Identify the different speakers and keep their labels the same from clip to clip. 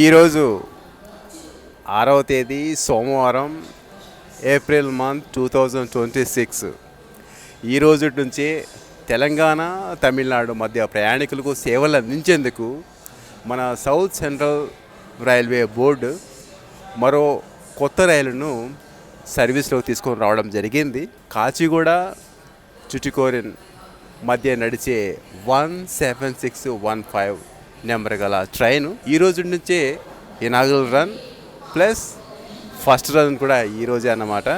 Speaker 1: ఈరోజు 6వ తేదీ సోమవారం ఏప్రిల్ మంత్ 2026. ఈ రోజు నుంచి తెలంగాణ తమిళనాడు మధ్య ప్రయాణికులకు సేవలు అందించేందుకు మన సౌత్ సెంట్రల్ రైల్వే బోర్డు మరో కొత్త రైలును సర్వీస్లోకి తీసుకొని రావడం జరిగింది. కాచిగూడ చుటికోరిన్ మధ్య నడిచే 17615 నెంబర్ గల ట్రైను ఈ రోజు నుంచే inaugural run plus first run కూడా ఈరోజే అన్నమాట.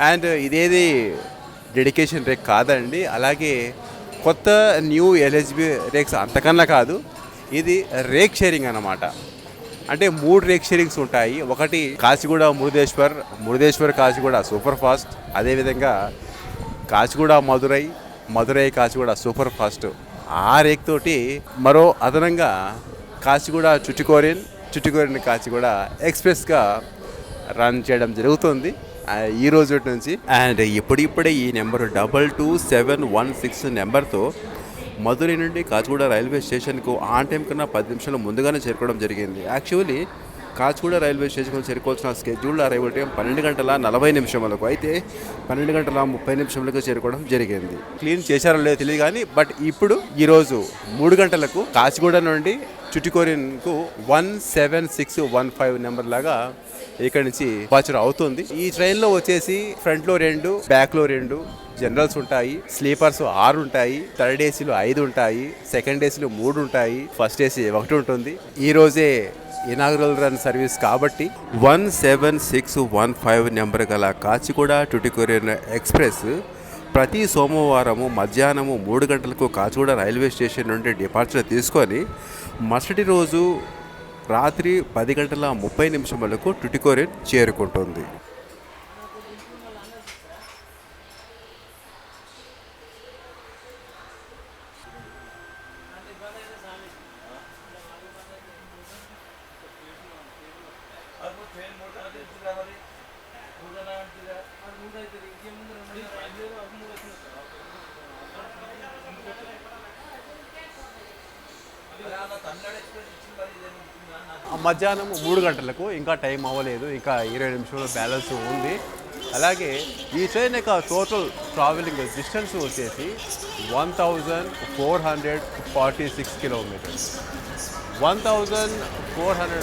Speaker 1: అండ్ ఇదేది డెడికేషన్ రేక్ కాదండి, అలాగే కొత్త న్యూ ఎల్హెచ్బి రేక్స్ అంతకన్నా కాదు, ఇది రేక్ షేరింగ్ అన్నమాట. అంటే 3 రేక్ షేరింగ్స్ ఉంటాయి. ఒకటి కాచిగూడ మురుదేశ్వర్ కాచిగూడ సూపర్ ఫాస్ట్, అదేవిధంగా కాచిగూడ మదురై కాచిగూడ సూపర్ ఫాస్ట్. ఆ రేక్ తోటి మరో అదనంగా కాచిగూడ చుటికోరిన్ కాచిగూడ ఎక్స్ప్రెస్గా రన్ చేయడం జరుగుతుంది ఈ రోజు నుంచి. అండ్ ఇప్పుడిప్పుడే ఈ నెంబరు 22716 నెంబర్తో మధురై నుండి కాచిగూడ రైల్వే స్టేషన్కు ఆన్ టైం కన్నా 10 నిమిషాలు ముందుగానే చేరుకోవడం జరిగింది. యాక్చువల్లీ కాచిగూడ రైల్వే స్టేషన్కు చేరుకోవాల్సిన స్కెడ్యూల్డ్ అరైవల్ టైం 12 గంటల 40 నిమిషములకు, అయితే 12 గంటల 30 నిమిషములకు చేరుకోవడం జరిగింది. క్లీన్ చేశారో లేదో తెలియదు కానీ బట్ ఇప్పుడు ఈరోజు 3 గంటలకు కాచిగూడ నుండి చుటికోరిన్కు 17615 నెంబర్ లాగా ఇక్కడ నుంచి డిపార్చర్ అవుతుంది. ఈ ట్రైన్లో వచ్చేసి ఫ్రంట్లో 2, బ్యాక్లో 2 జనరల్స్ ఉంటాయి. స్లీపర్స్ 6 ఉంటాయి, థర్డ్ ఏసీలు 5 ఉంటాయి, సెకండ్ ఏసీలు 3 ఉంటాయి, ఫస్ట్ ఏసీ 1 ఉంటుంది. ఈ రోజే ఇనాగరల్ రన్ సర్వీస్ కాబట్టి 17615 నెంబర్ గల కాచిగూడ టుటికోరిన్ ఎక్స్ప్రెస్ ప్రతి సోమవారము మధ్యాహ్నము 3 గంటలకు కాచిగూడ రైల్వే స్టేషన్ నుండి డిపార్చర్ తీసుకొని మరుసటి రోజు రాత్రి 10 గంటల 30 నిమిషములకు టుటికోరిన్ చేరుకుంటుంది. మధ్యాహ్నం 3 గంటలకు ఇంకా టైం అవ్వలేదు, ఇంకా 20 నిమిషాల బ్యాలెన్స్ ఉంది. అలాగే ఈ ట్రైన్ యొక్క టోటల్ ట్రావెలింగ్ డిస్టెన్స్ వచ్చేసి 1446 కిలోమీటర్స్. 1400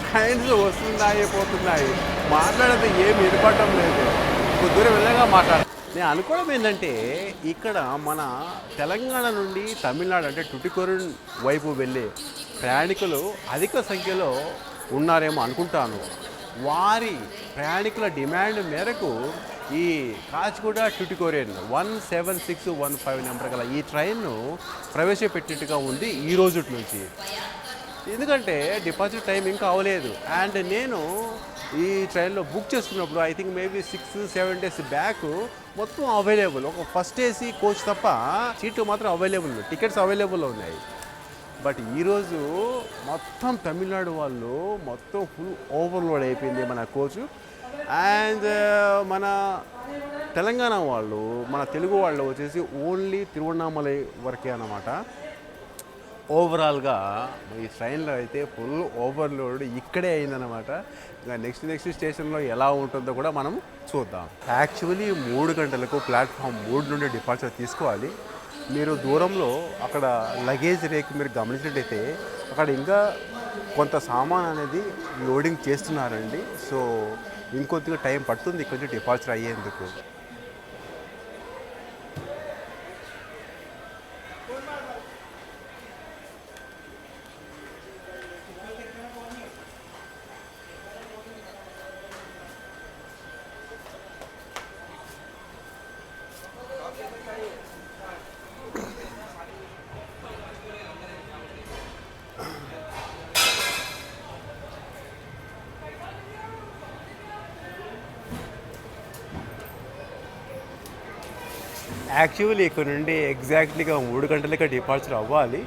Speaker 1: ట్రైన్స్ వస్తున్నాయి పోతున్నాయి, మాట్లాడితే ఏమి వినపడటం లేదు, కొద్ది దూరం వెళ్ళగా నేను అనుకోవడం ఏంటంటే ఇక్కడ మన తెలంగాణ నుండి తమిళనాడు అంటే టుటికోరిన్ వైపు వెళ్ళే ప్రయాణికులు అధిక సంఖ్యలో ఉన్నారేమో అనుకుంటాను. వారి ప్రయాణికుల డిమాండ్ మేరకు ఈ కాచిగూడ టుటికోరిన్ 17615 నెంబర్ గల ఈ ట్రైన్ను ప్రవేశపెట్టినట్టుగా ఉంది ఈ రోజు నుంచి. ఎందుకంటే డిపాజిట్ టైం ఇంకా అవ్వలేదు. అండ్ నేను ఈ ట్రైన్లో బుక్ చేసుకున్నప్పుడు I think maybe 6-7 days back మొత్తం అవైలబుల్, ఒక ఫస్ట్ ఏసీ కోచ్ తప్ప సీట్లు మాత్రం అవైలబుల్, టికెట్స్ అవైలబుల్లో ఉన్నాయి. బట్ ఈరోజు మొత్తం తమిళనాడు వాళ్ళు మొత్తం ఫుల్ ఓవర్లోడ్ అయిపోయింది మన కోచ్. అండ్ మన తెలంగాణ వాళ్ళు, మన తెలుగు వాళ్ళు వచ్చేసి ఓన్లీ తిరువణామలై వరకే అన్నమాట. ఓవరాల్గా ఈ ట్రైన్లో అయితే ఫుల్ ఓవర్లోడ్ ఇక్కడే అయిందన్నమాట. ఇంకా నెక్స్ట్ స్టేషన్లో ఎలా ఉంటుందో కూడా మనం చూద్దాం. యాక్చువల్లీ 3 గంటలకు ప్లాట్ఫామ్ 3 నుండి డిపార్చర్ తీసుకోవాలి. మీరు దూరంలో అక్కడ లగేజ్ రేక్ మీరు గమనించినట్టయితే అక్కడ ఇంకా కొంత సామాన్ అనేది లోడింగ్ చేస్తున్నారండి. సో ఇంకొద్దిగా టైం పడుతుంది ఇక్కడ నుంచి డిపార్చర్ అయ్యేందుకు. యాక్చువల్లీ ఇక్కడ నుండి ఎగ్జాక్ట్లీగా 3 గంటలకే డిపార్చర్ అవ్వాలి.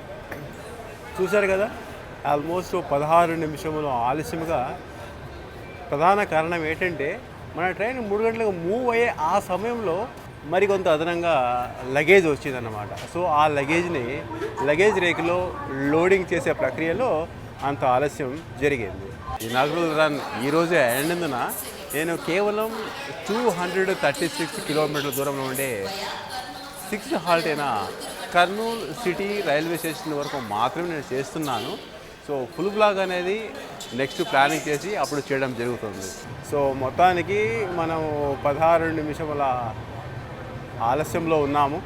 Speaker 1: చూశారు కదా, ఆల్మోస్ట్ 16 నిమిషములు ఆలస్యంగా. ప్రధాన కారణం ఏంటంటే మన ట్రైన్ 3 గంటలకు మూవ్ అయ్యే ఆ సమయంలో మరికొంత అదనంగా లగేజ్ వచ్చిందన్నమాట. సో ఆ లగేజ్ రేకులో లోడింగ్ చేసే ప్రక్రియలో అంత ఆలస్యం జరిగింది. ఇనాగ్రల్ రన్ ఈరోజే అయినందున నేను కేవలం 236 కిలోమీటర్ల దూరంలో ఉండే 6th హాల్ట్ అయిన కర్నూలు సిటీ రైల్వే స్టేషన్ వరకు మాత్రమే నేను చేస్తున్నాను. సో ఫుల్ బ్లాగ్ అనేది నెక్స్ట్ ప్లానింగ్ చేసి అప్పుడు చేయడం జరుగుతుంది. సో మొత్తానికి మనం 16 నిమిషముల ఆలస్యంలో ఉన్నాము.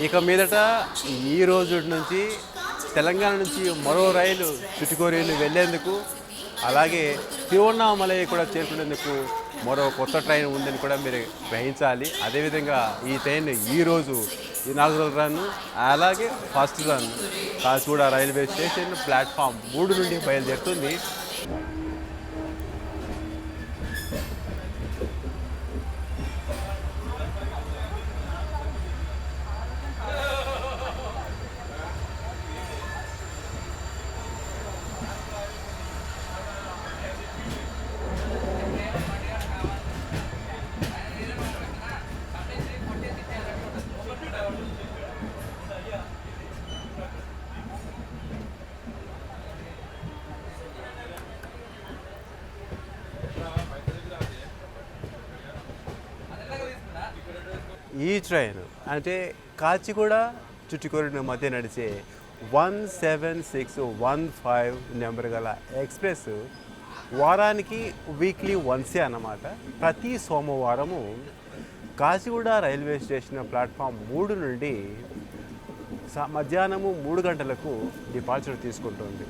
Speaker 1: ఇక మీదట ఈ రోజు నుంచి తెలంగాణ నుంచి మరో రైలు చుట్టుకోరీలు వెళ్ళేందుకు, అలాగే తిరువన్నామలై కూడా చేరుకునేందుకు మరో కొత్త ట్రైన్ ఉందని కూడా మీరు గ్రహించాలి. అదేవిధంగా ఈ ట్రైన్ ఈరోజు ఇనాగ్రల్ రన్, అలాగే first run Kacheguda railway station platform 3 నుండి బయలుదేరుతుంది. ఈ ట్రైన్ అంటే కాచిగూడ చుట్టుకోరిన మధ్య నడిచే 17615 నెంబర్ గల ఎక్స్ప్రెస్ వారానికి వీక్లీ వన్సే అన్నమాట. ప్రతి సోమవారము కాచిగూడ రైల్వే స్టేషన్ ప్లాట్ఫామ్ 3 నుండి మధ్యాహ్నము 3 గంటలకు డిపార్చర్ తీసుకుంటుంది.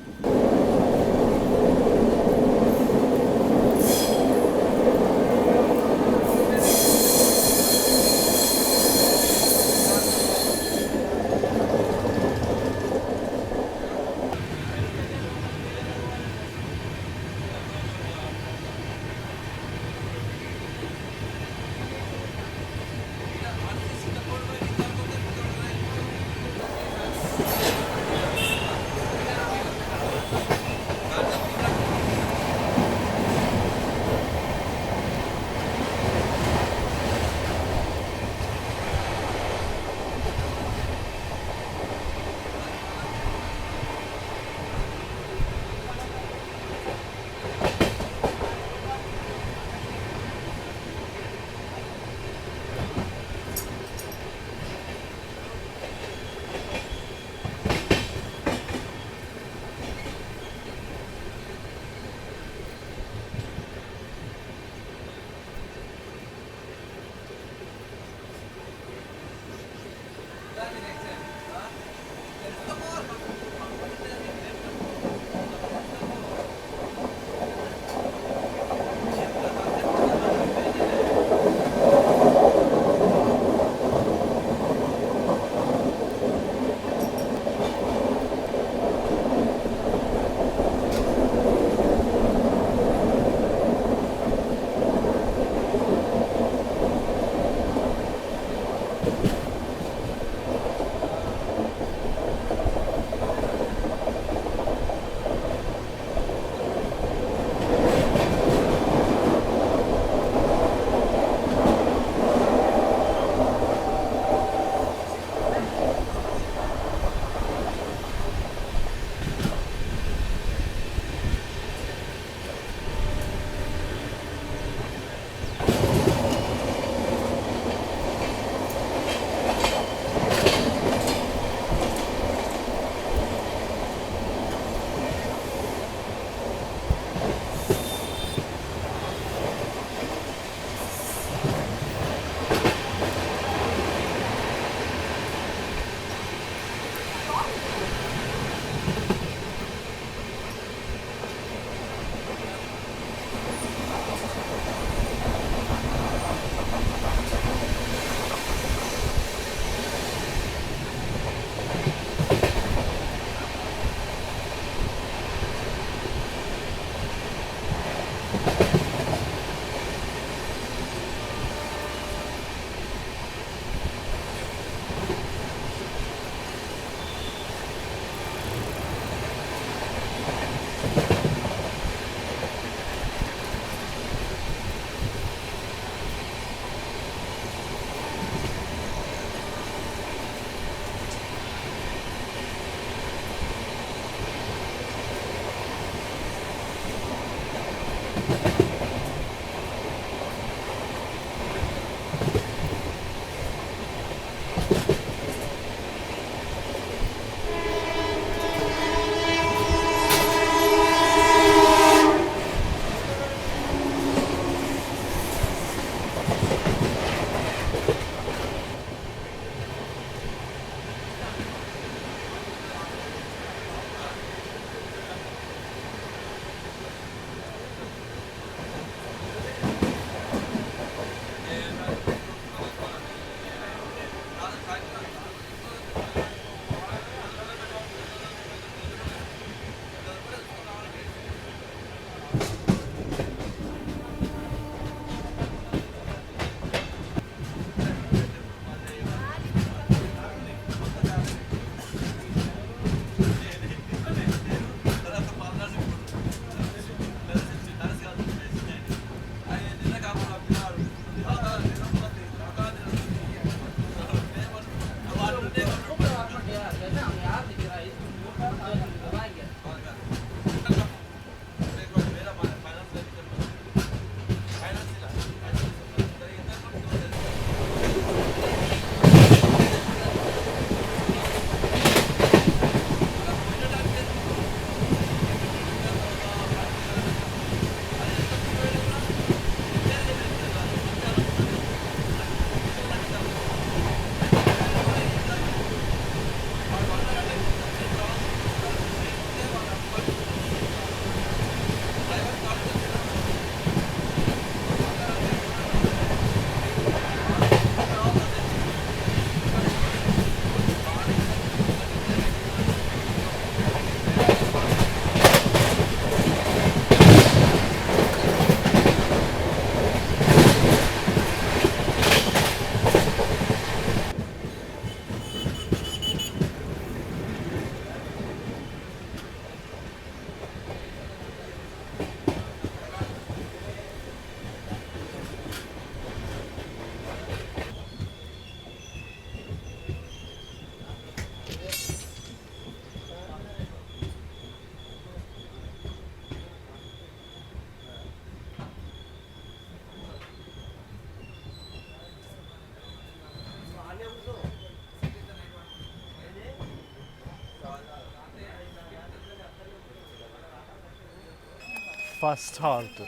Speaker 1: ఫస్ట్ హాల్ట్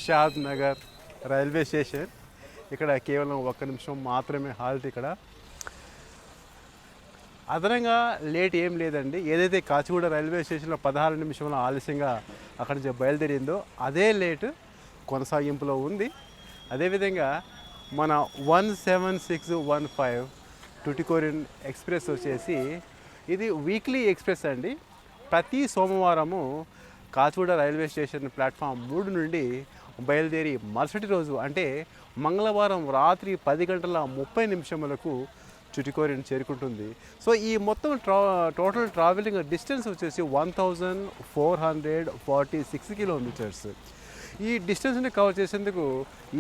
Speaker 1: షాద్ నగర్ రైల్వే స్టేషన్. ఇక్కడ కేవలం 1 నిమిషం మాత్రమే హాల్ట్. ఇక్కడ అదనంగా లేట్ ఏం లేదండి. ఏదైతే కాచిగూడ రైల్వే స్టేషన్లో 16 నిమిషంలో ఆలస్యంగా అక్కడి నుంచి బయలుదేరిందో అదే లేట్ కొనసాగింపులో ఉంది. అదేవిధంగా మన 17615 టుటికోరిన్ ఎక్స్ప్రెస్ వచ్చేసి ఇది వీక్లీ ఎక్స్ప్రెస్ అండి. ప్రతి సోమవారము కాచిగూడ రైల్వే స్టేషన్ ప్లాట్ఫామ్ 3 నుండి బయలుదేరి మరుసటి రోజు అంటే మంగళవారం రాత్రి 10:30 టుటికోరిన్ చేరుకుంటుంది. సో ఈ మొత్తం టోటల్ ట్రావెలింగ్ డిస్టెన్స్ వచ్చేసి 1446 కిలోమీటర్స్. ఈ డిస్టెన్స్ని కవర్ చేసేందుకు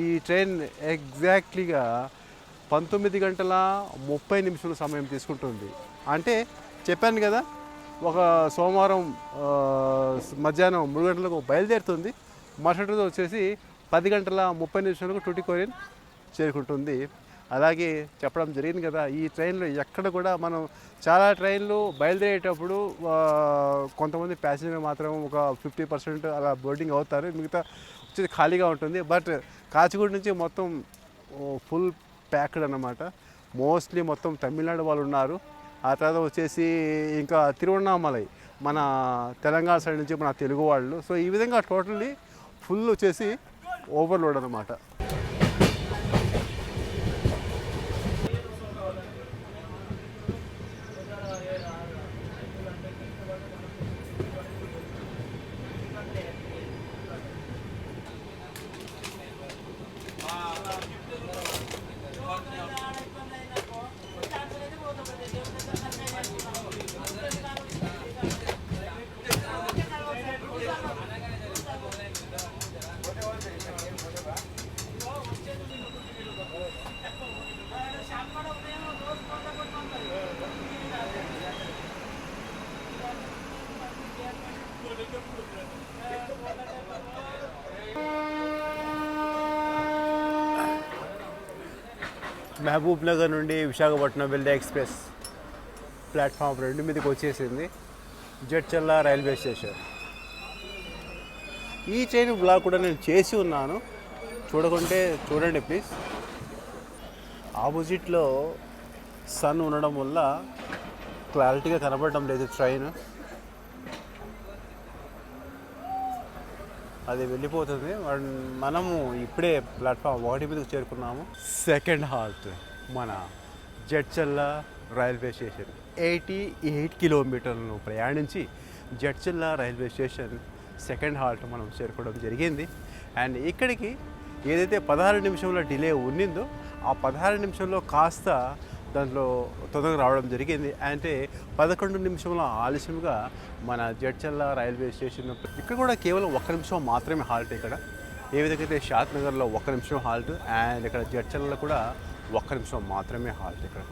Speaker 1: ఈ ట్రైన్ ఎగ్జాక్ట్లీగా 19:30 సమయం తీసుకుంటుంది. అంటే చెప్పాను కదా, ఒక సోమవారం మధ్యాహ్నం 3 గంటలకు బయలుదేరుతుంది. మరుసటి రోజు వచ్చేసి 10:30 టుటికోరిన్ చేరుకుంటుంది. అలాగే చెప్పడం జరిగింది కదా, ఈ ట్రైన్లో ఎక్కడ కూడా మనం చాలా ట్రైన్లు బయలుదేరేటప్పుడు కొంతమంది ప్యాసింజర్ మాత్రం ఒక 50% అలా బోర్డింగ్ అవుతారు, మిగతా వచ్చేసి ఖాళీగా ఉంటుంది. బట్ కాచిగూడ నుంచి మొత్తం ఫుల్ ప్యాక్డ్ అన్నమాట. మోస్ట్లీ మొత్తం తమిళనాడు వాళ్ళు ఉన్నారు. ఆ తర్వాత వచ్చేసి ఇంకా తిరువన్నామలై మన తెలంగాణ సైడ్ నుంచి మన తెలుగు వాళ్ళు. సో ఈ విధంగా టోటల్లీ ఫుల్ వచ్చేసి ఓవర్లోడ్ అన్నమాట. మహబూబ్ నగర్ నుండి విశాఖపట్నం వెళ్ళే ఎక్స్ప్రెస్ ప్లాట్ఫామ్ 2 మీదకి వచ్చేసింది. Jadcherla railway station. ఈ ట్రైన్ బ్లాగ్ కూడా నేను చేసి ఉన్నాను, చూడకుంటే చూడండి ప్లీజ్. ఆపోజిట్లో సన్ ఉండడం వల్ల క్లారిటీగా కనపడడం లేదు ట్రైన్. అది వెళ్ళిపోతుంది. మనము ఇప్పుడే ప్లాట్ఫామ్ 1 మీదకి చేరుకున్నాము. సెకండ్ హాల్ట్ మన జడ్చర్ల రైల్వే స్టేషన్ 88 కిలోమీటర్లను ప్రయాణించి Jadcherla railway station second halt మనం చేరుకోవడం జరిగింది. అండ్ ఇక్కడికి ఏదైతే 16 నిమిషంలో డిలే ఉన్నిందో ఆ 16 నిమిషంలో కాస్త దాంట్లో తొందరగా రావడం జరిగింది. అంటే 11 నిమిషంలో ఆలస్యంగా మన జడ్చర్ల రైల్వే స్టేషన్. ఇక్కడ కూడా కేవలం 1 నిమిషం మాత్రమే హాల్ట్. ఇక్కడ ఏ విధంగా అయితే షాద్ నగర్లో 1 నిమిషం హాల్ట్, అండ్ ఇక్కడ జడ్చర్లలో కూడా 1 నిమిషం మాత్రమే హాల్ట్. ఇక్కడ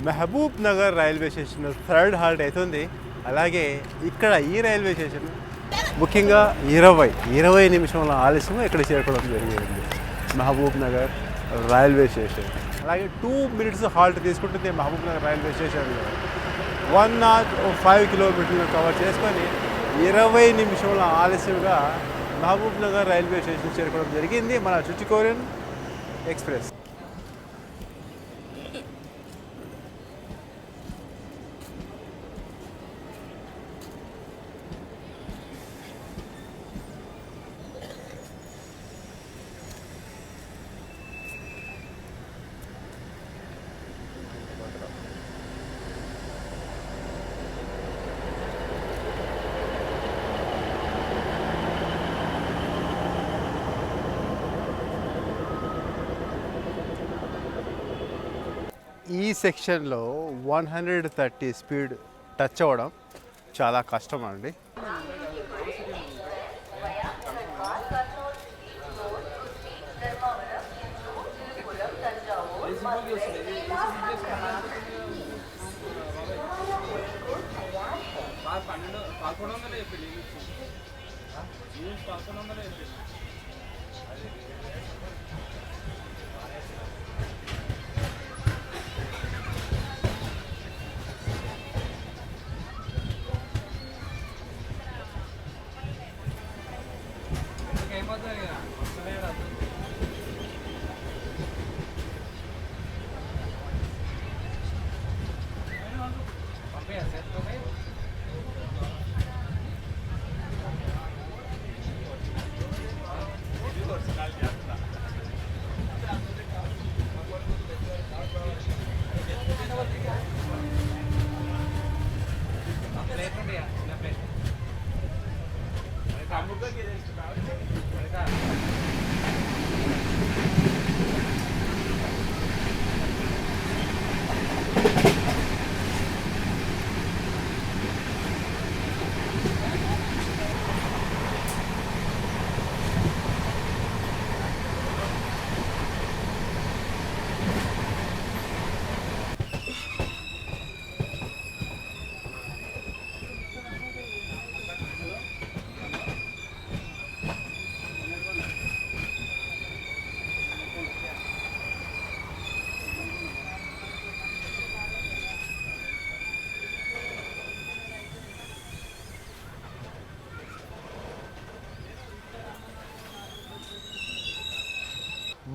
Speaker 1: Mahabubnagar railway station third halt అవుతుంది. అలాగే ఇక్కడ ఈ రైల్వే స్టేషన్ ముఖ్యంగా 20 నిమిషంల ఆలస్యంగా ఇక్కడ చేరుకోవడం జరిగింది. మహబూబ్ నగర్ రైల్వే స్టేషన్ అలాగే 2 మినిట్స్ హాల్ట్ తీసుకుంటుంది. మహబూబ్ నగర్ రైల్వే స్టేషన్లో 105 కిలోమీటర్లు కవర్ చేసుకొని 20 నిమిషంల ఆలస్యంగా మహబూబ్ నగర్ రైల్వే స్టేషన్ చేరుకోవడం జరిగింది మన టుటికోరిన్ ఎక్స్ప్రెస్. ఈ సెక్షన్లో 130 స్పీడ్ టచ్ అవ్వడం చాలా కష్టం అండి.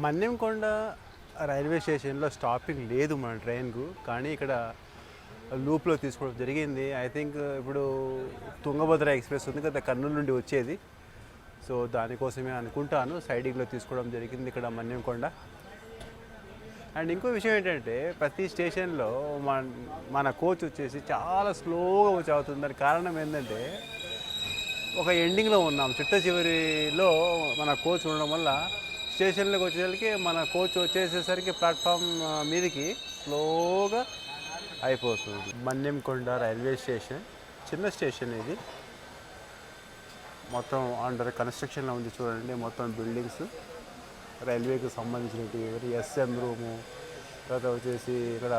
Speaker 1: మన్నెంకొండ రైల్వే స్టేషన్లో స్టాపింగ్ లేదు మన ట్రైన్కు, కానీ ఇక్కడ లూప్లో తీసుకోవడం జరిగింది. ఐ థింక్ ఇప్పుడు తుంగభద్ర ఎక్స్ప్రెస్ ఉంది కదా కర్నూలు నుండి వచ్చేది, సో దానికోసమే అనుకుంటాను సైడింగ్లో తీసుకోవడం జరిగింది ఇక్కడ మన్యంకొండ. అండ్ ఇంకో విషయం ఏంటంటే ప్రతి స్టేషన్లో మన కోచ్ వచ్చేసి చాలా స్లోగా వచ్చి అవుతుంది. దానికి కారణం ఏంటంటే ఒక ఎండింగ్లో ఉన్నాం, చిట్ట చివరిలో మన కోచ్ ఉండడం వల్ల స్టేషన్లోకి వచ్చేసరికి మన కోచ్ వచ్చేసేసరికి ప్లాట్ఫామ్ మీదకి స్లోగా అయిపోతుంది. మన్యంకొండ రైల్వే స్టేషన్ చిన్న స్టేషన్ ఇది, మొత్తం అండర్ కన్స్ట్రక్షన్లో ఉంది చూడండి. మొత్తం బిల్డింగ్స్ రైల్వేకి సంబంధించినవి, ఎస్ఎం రూము, తర్వాత వచ్చేసి ఇక్కడ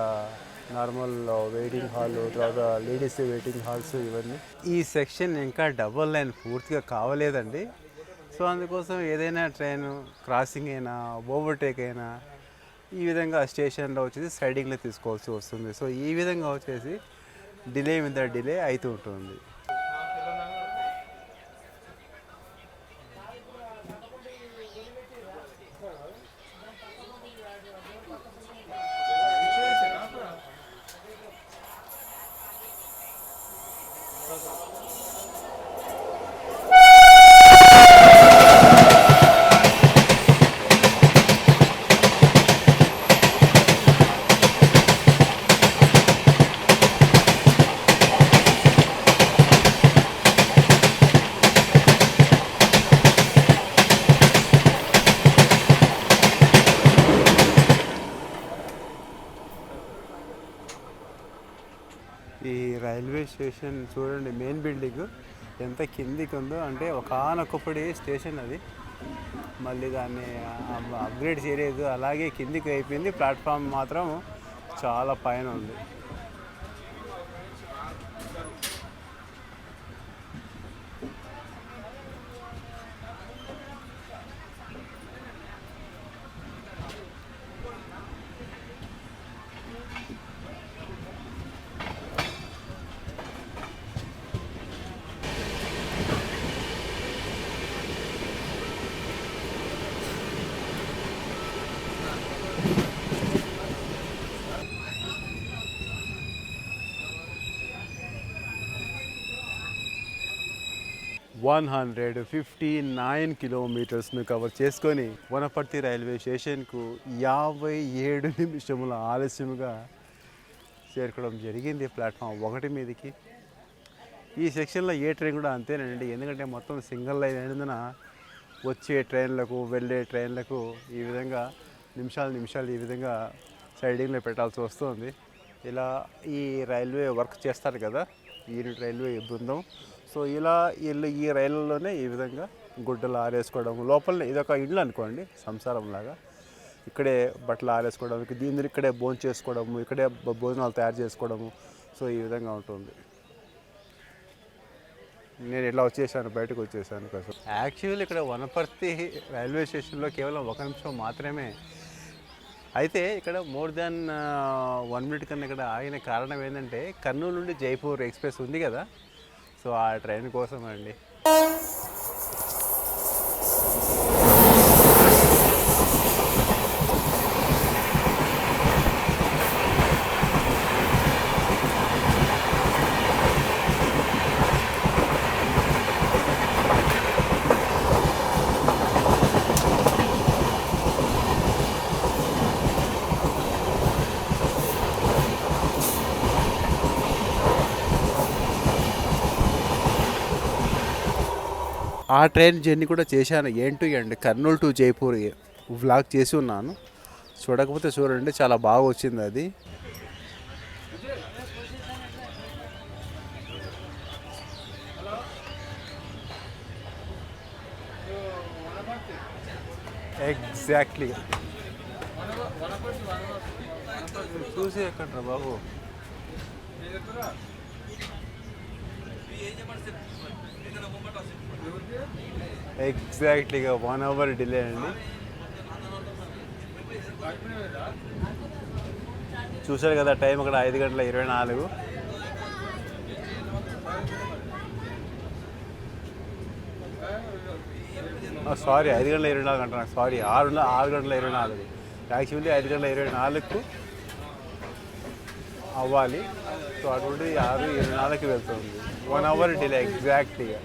Speaker 1: నార్మల్ వెయిటింగ్ హాల్, తర్వాత లేడీస్ వెయిటింగ్ హాల్స్ ఇవన్నీ. ఈ సెక్షన్ ఇంకా డబుల్ లైన్ పూర్తిగా కావలేదండి. సో అందుకోసం ఏదైనా ట్రైన్ క్రాసింగ్ అయినా ఓవర్టేక్ అయినా ఈ విధంగా స్టేషన్లో వచ్చేసి సైడింగ్లో తీసుకోవాల్సి వస్తుంది. సో ఈ విధంగా వచ్చేసి డిలే మీద డిలే అవుతూ ఉంటుంది. ఈ రైల్వే స్టేషన్ చూడండి, మెయిన్ బిల్డింగ్ ఎంత కిందికి ఉందో, అంటే ఒకానొకప్పుడు స్టేషన్ అది, మళ్ళీ దాన్ని అప్గ్రేడ్ చేయలేదు, అలాగే కిందికి అయిపోయింది. ప్లాట్ఫామ్ మాత్రం చాలా పైన ఉంది. $159 కిలోమీటర్స్ను కవర్ చేసుకొని వనపర్తి రైల్వే స్టేషన్కు 57 నిమిషముల ఆలస్యముగా చేరుకోవడం జరిగింది ప్లాట్ఫామ్ 1 మీదకి. ఈ సెక్షన్లో ఏ ట్రైన్ కూడా అంతేనండి, ఎందుకంటే మొత్తం సింగిల్ లైన్ అయినందున వచ్చే ట్రైన్లకు వెళ్ళే ట్రైన్లకు ఈ విధంగా నిమిషాలు ఈ విధంగా సైడింగ్లో పెట్టాల్సి వస్తుంది. ఇలా ఈ రైల్వే వర్క్ చేస్తారు కదా యూనిట్ రైల్వే బృందం, సో ఇలా వీళ్ళు ఈ రైళ్ళలోనే ఈ విధంగా గుడ్డలు ఆరేసుకోవడం, లోపలనే ఇదొక ఇల్లు అనుకోండి సంసారంలాగా, ఇక్కడే బట్టలు ఆరేసుకోవడం, దీన్ని ఇక్కడే భోజనం చేసుకోవడము, ఇక్కడే భోజనాలు తయారు చేసుకోవడము, సో ఈ విధంగా ఉంటుంది. నేను ఇట్లా వచ్చేసాను, బయటకు వచ్చేసాను కోసం. యాక్చువల్లీ ఇక్కడ వనపర్తి రైల్వే స్టేషన్లో కేవలం 1 నిమిషం మాత్రమే, అయితే ఇక్కడ మోర్ దాన్ 1 మినిట్ కన్నా ఇక్కడ ఆగిన కారణం ఏంటంటే కర్నూలు నుండి జైపూర్ ఎక్స్ప్రెస్ ఉంది కదా, సో ఆ ట్రైన్ కోసం అండి. ఆ ట్రైన్ జర్నీ కూడా చేశాను, end to end Kurnool to Jaipur vlog చేసి ఉన్నాను. చూడకపోతే చూడండి, చాలా బాగా వచ్చింది అది. ఎగ్జాక్ట్లీ చూసి ఎక్కడ బాబు, ఎగ్జాక్ట్లీగా 1 అవర్ డిలే అండి. చూశారు కదా టైం అక్కడ 5:24. సారీ 5:24 అంటున్నాను, సారీ 6:24. యాక్చువల్లీ 5:24కు అవ్వాలి. సో అటువంటి 6-7 వెళ్తుంది. 1 అవర్ డిలే ఎగ్జాక్ట్గా.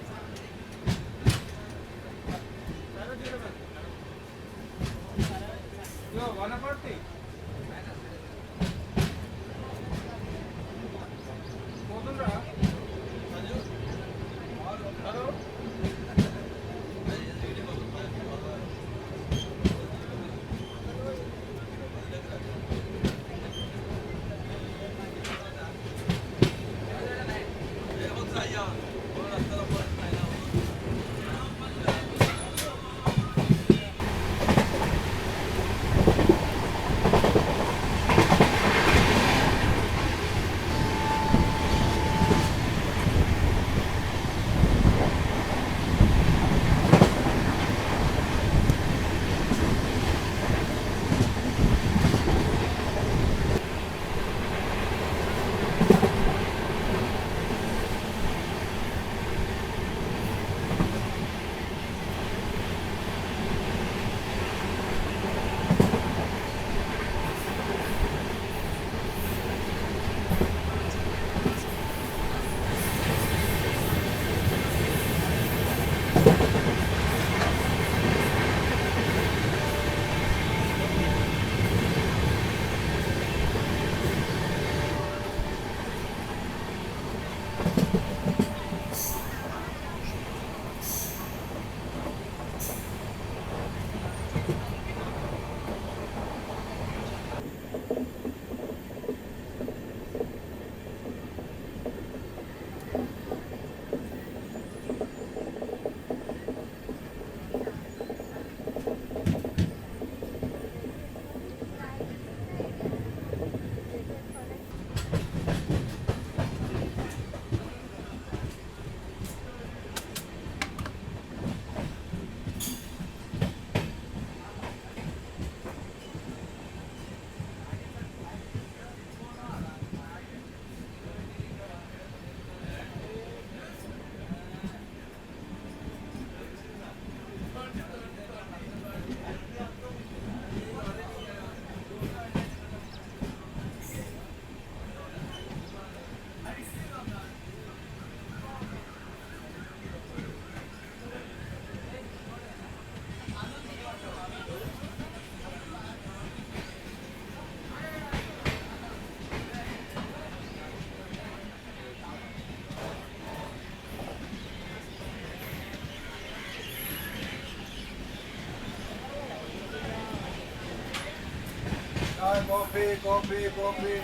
Speaker 2: Coffee.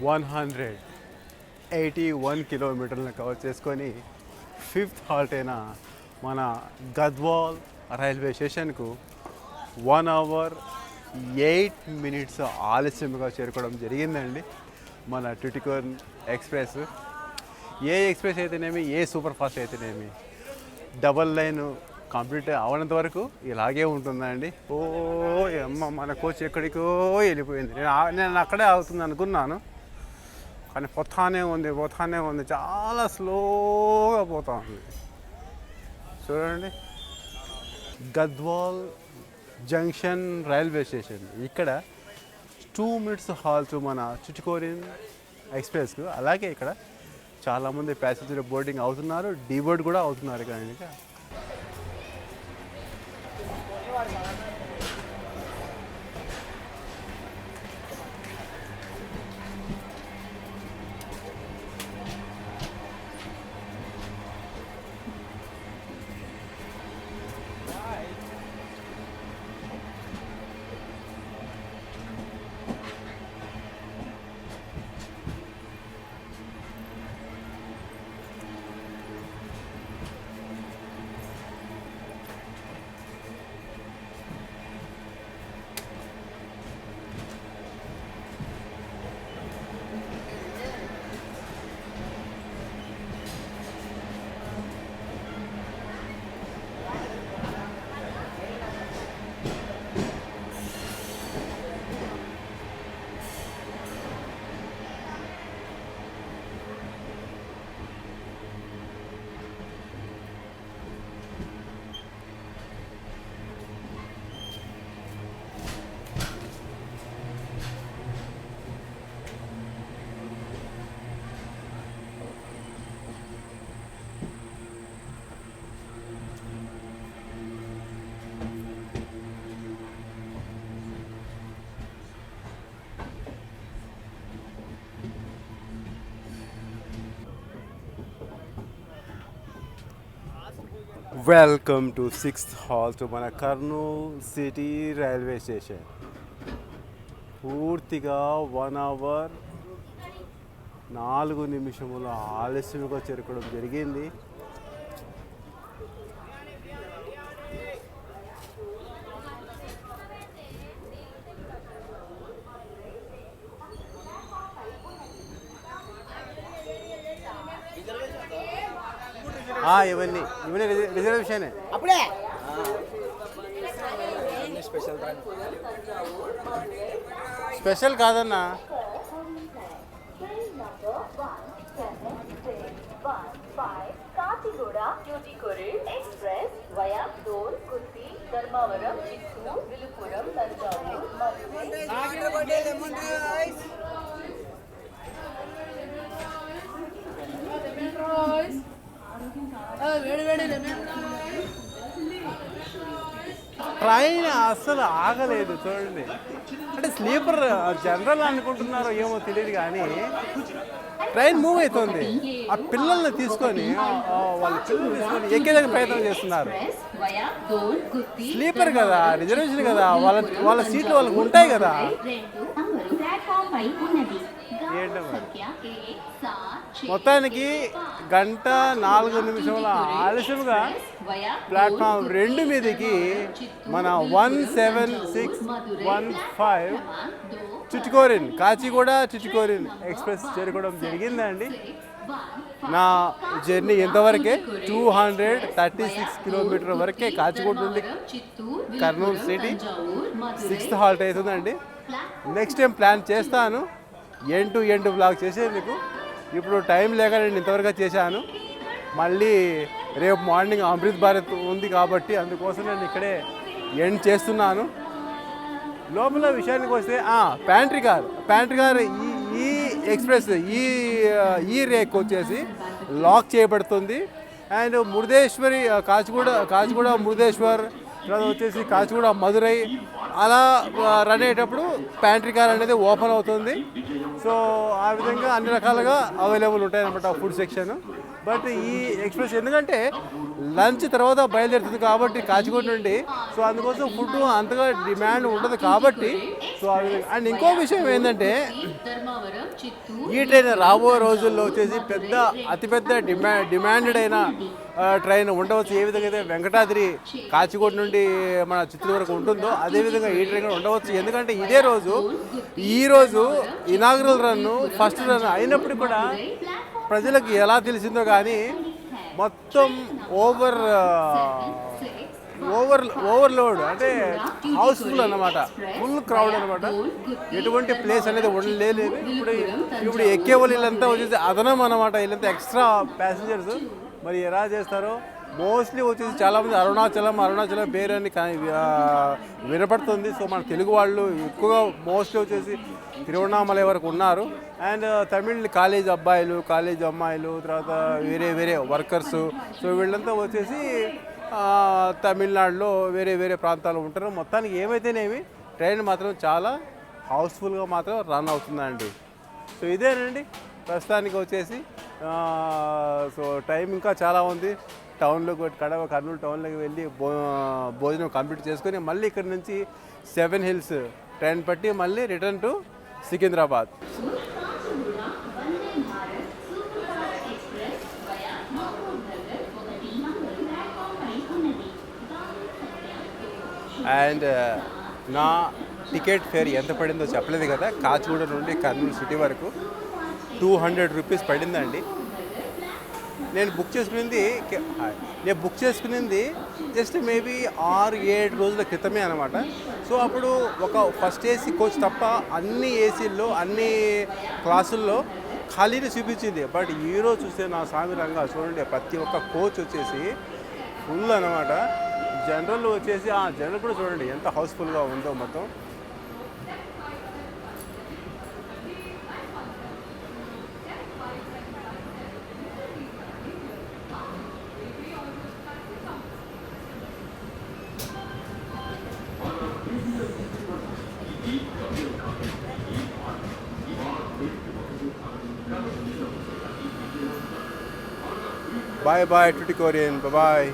Speaker 1: 181 కిలోమీటర్లను కవర్ చేసుకొని 5th హాల్ట్ అయిన మన గద్వాల్ రైల్వే స్టేషన్కు 1 hour 8 minutes ఆలస్యంగా చేరుకోవడం జరిగిందండి. మన ట్యూటికోరిన్ ఎక్స్ప్రెస్ ఏ ఎక్స్ప్రెస్ అయితేనేమి, ఏ సూపర్ ఫాస్ట్ అయితేనేమి, డబల్ లైన్ కంప్లీట్ అవనంత వరకు ఇలాగే ఉంటుందండి. ఓ అమ్మ, మన కోచ్ ఎక్కడికో వెళ్ళిపోయింది. నేను అక్కడే అవుతుంది అనుకున్నాను, కానీ పోతానే ఉంది, చాలా స్లోగా పోతా ఉంది. చూడండి, గద్వాల్ జంక్షన్ రైల్వే స్టేషన్. ఇక్కడ 2 minutes హాల్ట్ మన ట్యూటికోరిన్ ఎక్స్ప్రెస్కు. అలాగే ఇక్కడ చాలామంది ప్యాసింజర్ బోర్డింగ్ అవుతున్నారు, డీబోర్డ్ కూడా అవుతున్నారు. కానీ వెల్కమ్ టు 6th హాల్ట్ మన కర్నూల్ సిటీ రైల్వే స్టేషన్. పూర్తిగా 1 hour 4 నిమిషముల ఆలస్యంగా చేరుకోవడం జరిగింది. ఇవన్నీ రిజర్వేషన్
Speaker 3: అప్పుడే
Speaker 1: స్పెషల్ కాదన్నా.
Speaker 4: కాచిగూడ ట్యూటికోరిన్ ఎక్స్ప్రెస్ వయా డోర్ కుర్తి ధర్మవరం చిత్తూరు విలుపురం తంజావూరు
Speaker 1: ట్రైన్ అస్సలు ఆగలేదు. చూడండి, అంటే స్లీపర్ జనరల్ అనుకుంటున్నారో ఏమో తెలియదు, కానీ ట్రైన్ మూవ్ అవుతుంది. ఆ పిల్లల్ని తీసుకొని ఎక్కేదానికి ప్రయత్నం చేస్తున్నారు. స్లీపర్ కదా, రిజర్వేషన్ కదా, వాళ్ళ సీట్లు వాళ్ళకి ఉంటాయి కదా. ఏంటో మరి, మొత్తానికి 1 నిమిషముల ఆలస్యంగా ప్లాట్ఫామ్ 2 మీదకి మన 17615 ట్యూటికోరిన్ కాచిగూడ ట్యూటికోరిన్ ఎక్స్ప్రెస్ చేరుకోవడం జరిగిందండి. నా జర్నీ ఎంతవరకే 236 కిలోమీటర్ వరకే కాచిగూడ నుండి కర్నూలు సిటీ 6th హాల్ట్ అవుతుందండి. నెక్స్ట్ టైం ప్లాన్ చేస్తాను ఎండ్ టు ఎండ్ బ్లాగ్ చేసేందుకు. ఇప్పుడు టైం లేక నేను ఇంతవరకు చేశాను. మళ్ళీ రేపు మార్నింగ్ అమృత్ భారత్ ఉంది కాబట్టి అందుకోసం నేను ఇక్కడే ఎండ్ చేస్తున్నాను. లోపల విషయానికి వస్తే ప్యాంట్రీ కార్ ఈ ఎక్స్ప్రెస్ ఈ రేక్ వచ్చేసి లాక్ చేయబడుతుంది. అండ్ మురుదేశ్వరి కాచిగూడ మురుదేశ్వర్, తర్వాత వచ్చేసి కాచిగూడ మధురై అలా రన్ అయ్యేటప్పుడు ప్యాంట్రీ కార్ అనేది ఓపెన్ అవుతుంది. సో ఆ విధంగా అన్ని రకాలుగా అవైలబుల్ ఉంటాయన్నమాట ఫుడ్ సెక్షన్. బట్ ఈ ఎక్స్ప్రెస్ ఎందుకంటే లంచ్ తర్వాత బయలుదేరుతుంది కాబట్టి కాచిగూడ నుండి, సో అందుకోసం ఫుడ్ అంతగా డిమాండ్ ఉండదు కాబట్టి, సో అండ్ ఇంకో విషయం ఏంటంటే ఈ ట్రైన్ రాబోయే రోజుల్లో వచ్చేసి అతిపెద్ద డిమాండెడ్ అయిన ట్రైన్ ఉండవచ్చు. ఏ విధంగా అయితే వెంకటాద్రి కాచిగూడ నుండి మన చిత్తూరు వరకు ఉంటుందో అదేవిధంగా ఈ ట్రైన్ కూడా ఉండవచ్చు. ఎందుకంటే ఇదే రోజు ఈరోజు ఇనాగ్రల్ రన్ ఫస్ట్ రన్ అయినప్పుడు కూడా ప్రజలకు ఎలా తెలిసిందో కానీ మొత్తం ఓవర్లోడ్ అంటే హౌస్ఫుల్ అన్నమాట, ఫుల్ క్రౌడ్ అనమాట. ఎటువంటి ప్లేస్ అనేది ఉండలేదు. ఇప్పుడు ఎక్కే వాళ్ళు వీళ్ళంతా వచ్చేసి అదనం అనమాట, వీళ్ళంతా ఎక్స్ట్రా ప్యాసింజర్స్. మరి ఎలా చేస్తారో మోస్ట్లీ వచ్చేసి చాలామంది అరుణాచలం పేరు అని వినపడుతుంది. సో మన తెలుగు వాళ్ళు ఎక్కువగా మోస్ట్లీ వచ్చేసి తిరువణామలై వరకు ఉన్నారు. అండ్ తమిళ్ కాలేజ్ అబ్బాయిలు, కాలేజ్ అమ్మాయిలు, తర్వాత వేరే వర్కర్స్, సో వీళ్ళంతా వచ్చేసి తమిళనాడులో వేరే ప్రాంతాల్లో ఉంటారు. మొత్తానికి ఏమైతేనేమి ట్రైన్ మాత్రం చాలా హౌస్ఫుల్గా మాత్రం రన్ అవుతుందండి. సో ఇదేనండి ప్రస్తుతానికి వచ్చేసి. సో టైం ఇంకా చాలా ఉంది. టౌన్లోకి కర్నూలు టౌన్లోకి వెళ్ళి భోజనం కంప్లీట్ చేసుకొని మళ్ళీ ఇక్కడ నుంచి 7 Hills ట్రైన్ పట్టి మళ్ళీ రిటర్న్ టు సికింద్రాబాద్. అండ్ నా టికెట్ ఫేర్ ఎంత పడిందో చెప్పలేదు కదా. కాచిగూడ నుండి కర్నూలు సిటీ వరకు 200 రూపీస్ పడిందండి. నేను బుక్ చేసుకునింది జస్ట్ మేబీ 6-7 రోజుల క్రితమే అనమాట. సో అప్పుడు ఒక ఫస్ట్ ఏసీ కోచ్ తప్ప అన్ని ఏసీల్లో అన్ని క్లాసుల్లో ఖాళీని చూపించింది. బట్ ఈరోజు చూస్తే నా స్వామి రంగా చూడండి, ప్రతి ఒక్క కోచ్ వచ్చేసి ఫుల్ అనమాట. జనరల్ వచ్చేసి జనరల్ కూడా చూడండి ఎంత హౌస్ఫుల్గా ఉందో మొత్తం. Bye Tuticorin, bye.